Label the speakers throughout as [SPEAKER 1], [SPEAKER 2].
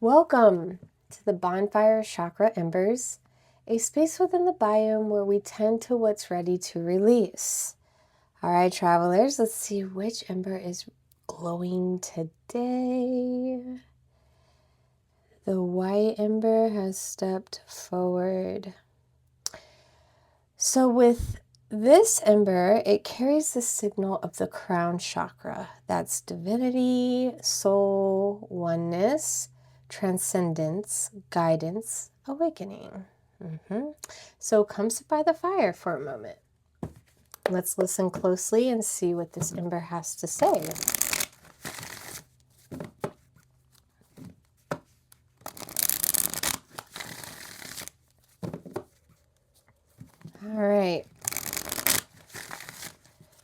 [SPEAKER 1] Welcome to the Bonfire of Chakra Embers, a space within the biome where we tend to what's ready to release. All right, travelers, let's see which ember is glowing today. The white ember has stepped forward. So with this ember, it carries the signal of the crown chakra. That's divinity, soul, oneness, transcendence, guidance, awakening. So come sit by the fire for a moment. Let's listen closely and see what this ember has to say. All right.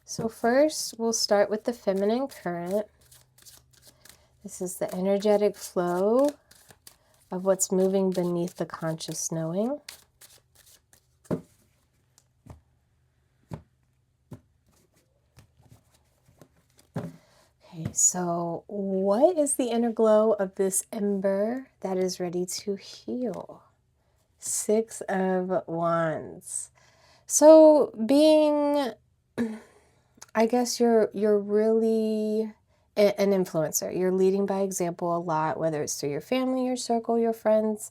[SPEAKER 1] So first, we'll start with the feminine current. This is the energetic flow of what's moving beneath the conscious knowing. Okay, so what is the inner glow of this ember that is ready to heal? Six of Wands. So being, I guess you're really an influencer. You're leading by example a lot, whether it's through your family, your circle, your friends.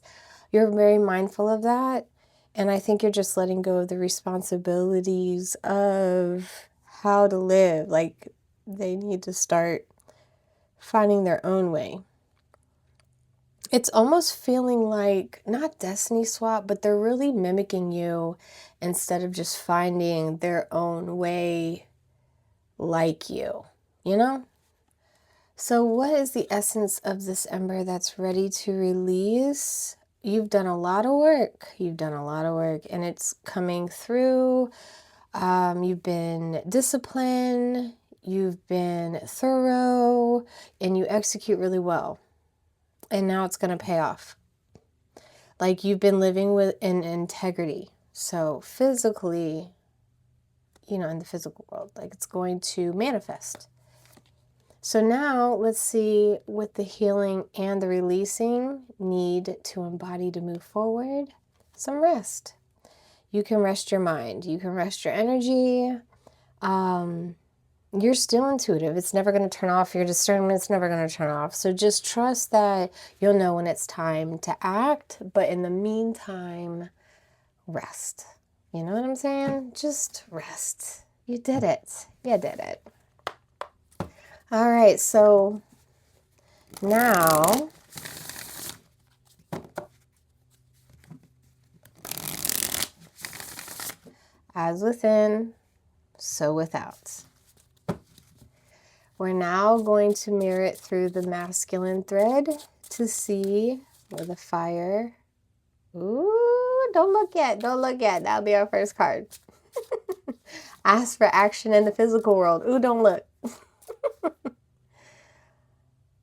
[SPEAKER 1] You're very mindful of that. And I think you're just letting go of the responsibilities of how to live. Like, they need to start finding their own way. It's almost feeling like, not destiny swap, but they're really mimicking you instead of just finding their own way like you, you know? So what is the essence of this ember that's ready to release? You've done a lot of work. You've done a lot of work, and it's coming through. You've been disciplined. You've been thorough, and you execute really well. And now it's going to pay off. Like, you've been living with in integrity. So physically, you know, in the physical world, like, it's going to manifest. So now let's see what the healing and the releasing need to embody to move forward. Some rest. You can rest your mind. You can rest your energy. You're still intuitive. It's never going to turn off. Your discernment's never going to turn off. So just trust that you'll know when it's time to act. But in the meantime, rest. You know what I'm saying? Just rest. You did it. You did it. All right, so now as within, so without. We're now going to mirror it through the masculine thread to see where the fire. Ooh, don't look yet. Don't look yet. That'll be our first card. Ask for action in the physical world. Ooh, don't look.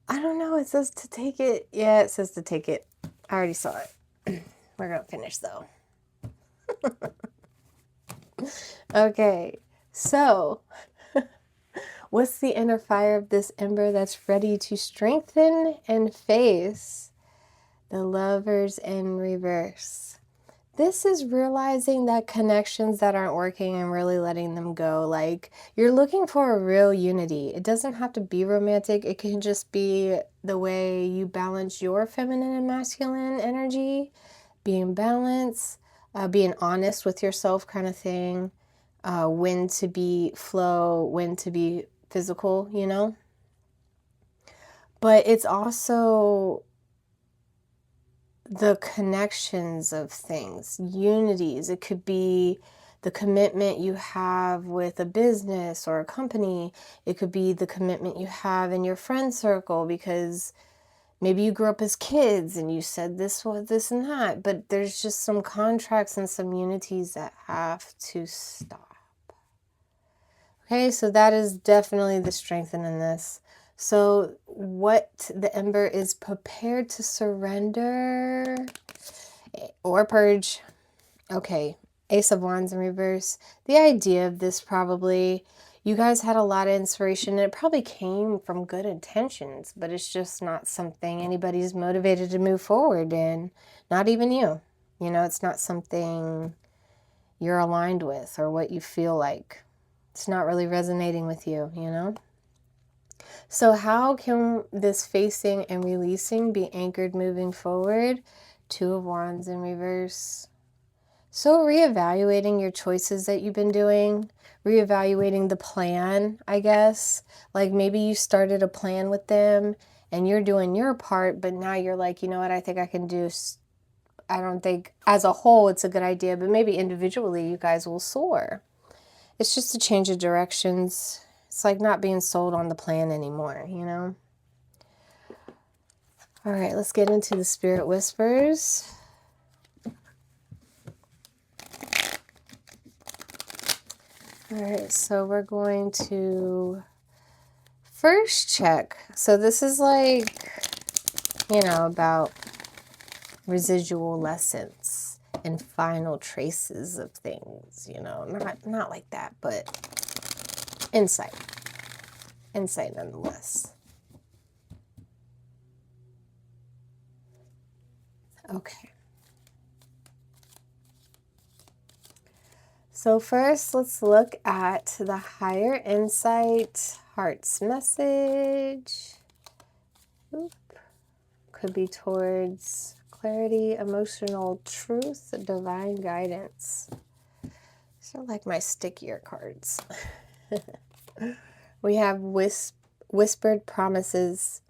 [SPEAKER 1] I don't know. It says to take it. Yeah, it says to take it. I already saw it. We're going to finish though. Okay, so what's the inner fire of this ember that's ready to strengthen and face the Lovers in reverse? This is realizing that connections that aren't working and really letting them go. Like, you're looking for a real unity. It doesn't have to be romantic. It can just be the way you balance your feminine and masculine energy, being balanced, being honest with yourself kind of thing, when to be flow, when to be physical, you know? But it's also the connections of things, unities. It could be the commitment you have with a business or a company. It could be the commitment you have in your friend circle, because maybe you grew up as kids and you said this was this and that, but there's just some contracts and some unities that have to stop. Okay, so that is definitely the strengthening in this. So what the ember is prepared to surrender or purge. Okay, Ace of Wands in reverse. The idea of this probably, you guys had a lot of inspiration, and it probably came from good intentions, but it's just not something anybody's motivated to move forward in. Not even you. You know, it's not something you're aligned with or what you feel like. It's not really resonating with you, you know? So how can this facing and releasing be anchored moving forward? Two of Wands in reverse. So reevaluating your choices that you've been doing, reevaluating the plan, I guess. Like maybe you started a plan with them and you're doing your part, but now you're like, you know what, I think I can do, I don't think as a whole it's a good idea, but maybe individually you guys will soar. It's just a change of directions. It's like not being sold on the plan anymore, you know? All right, let's get into the Spirit Whispers. All right, so we're going to first check. So this is like, you know, about residual lessons and final traces of things, you know, not like that, but insight nonetheless. Okay. So first, let's look at the higher insight, heart's message. Oop. Could be towards clarity, emotional truth, divine guidance. These are like my stickier cards. We have whispered promises,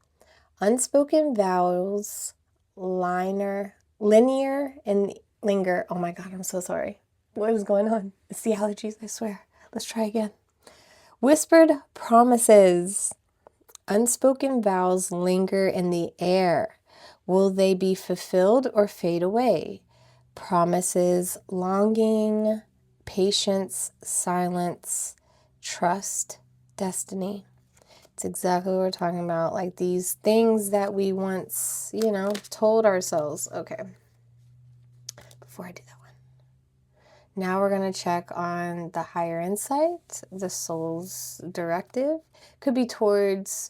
[SPEAKER 1] unspoken vows, linear and linger. Oh my God, I'm so sorry. What is going on? It's the allergies, I swear. Let's try again. Whispered promises, unspoken vows linger in the air. Will they be fulfilled or fade away? Promises, longing, patience, silence, trust, destiny. It's exactly what we're talking about. Like these things that we once, you know, told ourselves. Okay. Before I do that one. Now we're going to check on the higher insight, the soul's directive. Could be towards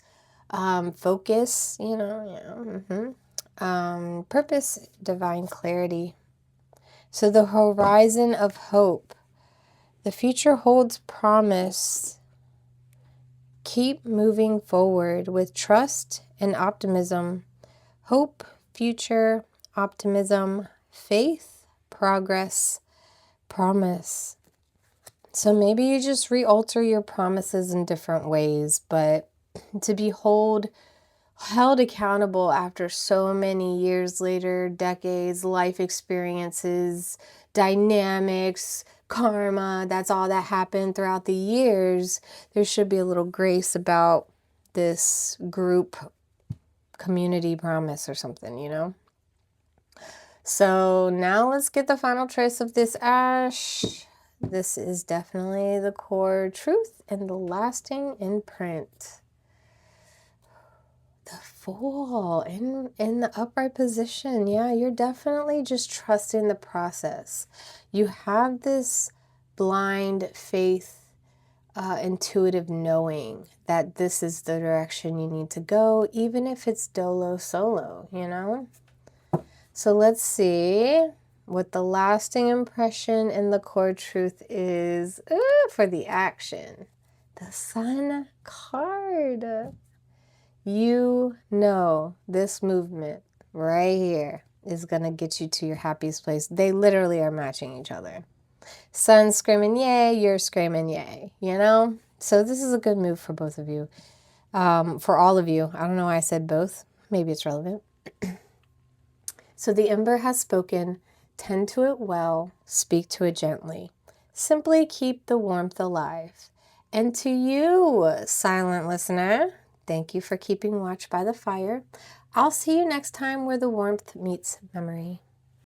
[SPEAKER 1] focus, you know, purpose, divine clarity. So the horizon of hope. The future holds promise. Keep moving forward with trust and optimism. Hope, future, optimism, faith, progress, promise. So maybe you just re-alter your promises in different ways, but to be held accountable after so many years later, decades, life experiences, dynamics, karma, that's all that happened throughout the years. There should be a little grace about this group community promise or something, you know? So now let's get the final trace of this ash. This is definitely the core truth and the lasting imprint. The Fool in the upright position. Yeah, you're definitely just trusting the process. You have this blind faith, intuitive knowing that this is the direction you need to go, even if it's dolo solo, you know? So let's see what the lasting impression and the core truth is for the action. The Sun card. You know this movement right here is going to get you to your happiest place. They literally are matching each other. Sun screaming yay, you're screaming yay, you know? So this is a good move for both of you. For all of you. I don't know why I said both. Maybe it's relevant. So the Ember has spoken. Tend to it well. Speak to it gently. Simply keep the warmth alive. And to you, silent listener, thank you for keeping watch by the fire. I'll see you next time where the warmth meets memory.